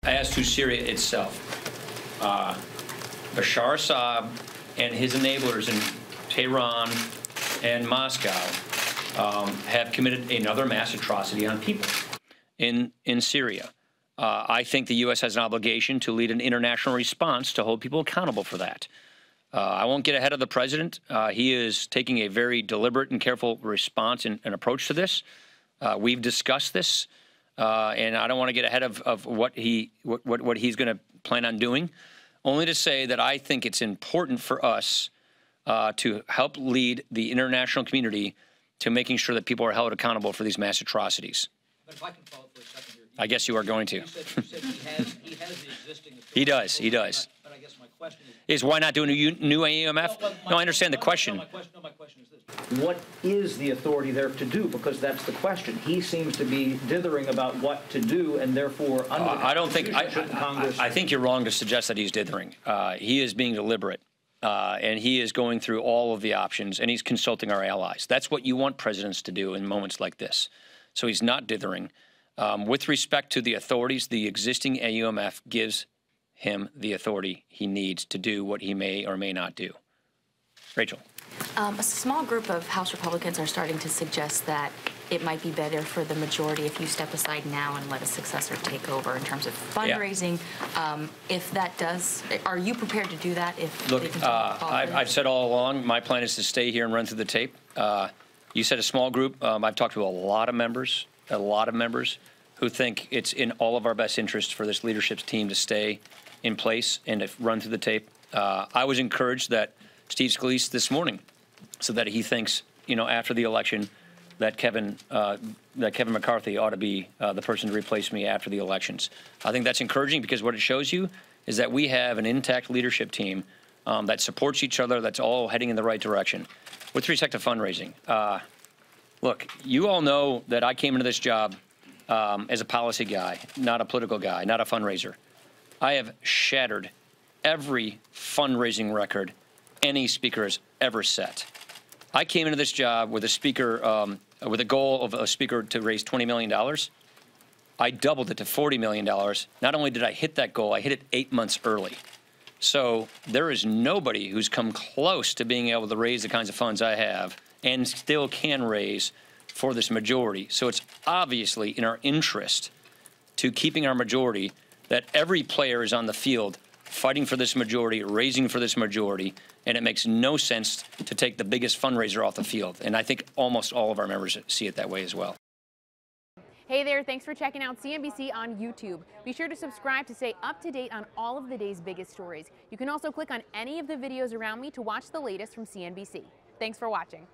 As to Syria itself, Bashar Assad and his enablers in Tehran and Moscow have committed another mass atrocity on people in Syria. I think the U.S. has an obligation to lead an international response to hold people accountable for that. I won't get ahead of the president. He is taking a very deliberate and careful response and approach to this. We've discussed this, and I don't want to get ahead of what he's going to plan on doing, only to say that I think it's important for us to help lead the international community to making sure that people are held accountable for these mass atrocities. But if I can follow up for a second here. I guess you are going to. You said he has the existing authority. He does. But I guess my question is why not do a new AEMF? No, I understand the question. My question is this. What is the authority there to do? Because that's the question. He seems to be dithering about what to do, and therefore, under the I don't think Congress. I think you're wrong to suggest that he's dithering. He is being deliberate, and he is going through all of the options, and he's consulting our allies. That's what you want presidents to do in moments like this. So he's not dithering. With respect to the authorities, the existing AUMF gives him the authority he needs to do what he may or may not do. Rachel. A small group of House Republicans are starting to suggest that it might be better for the majority if you step aside now and let a successor take over in terms of fundraising. Yeah. If that does, are you prepared to do that? If look, I've said all along, my plan is to stay here and run through the tape. You said a small group. I've talked to a lot of members who think it's in all of our best interests for this leadership team to stay in place and to run through the tape. I was encouraged that Steve Scalise this morning said that he thinks, after the election, that Kevin McCarthy ought to be the person to replace me after the elections. I think that's encouraging because what it shows you is that we have an intact leadership team that supports each other, that's all heading in the right direction. With respect to fundraising, look, you all know that I came into this job as a policy guy, not a political guy, not a fundraiser. I have shattered every fundraising record any speaker has ever set. I came into this job with a goal of a speaker to raise $20 million. I doubled it to $40 million. Not only did I hit that goal, I hit it 8 months early. So there is nobody who's come close to being able to raise the kinds of funds I have and still can raise for this majority. So it's obviously in our interest to keeping our majority that every player is on the field fighting for this majority, raising for this majority, and it makes no sense to take the biggest fundraiser off the field. And I think almost all of our members see it that way as well. Hey there, thanks for checking out CNBC on YouTube. Be sure to subscribe to stay up to date on all of the day's biggest stories. You can also click on any of the videos around me to watch the latest from CNBC. Thanks for watching.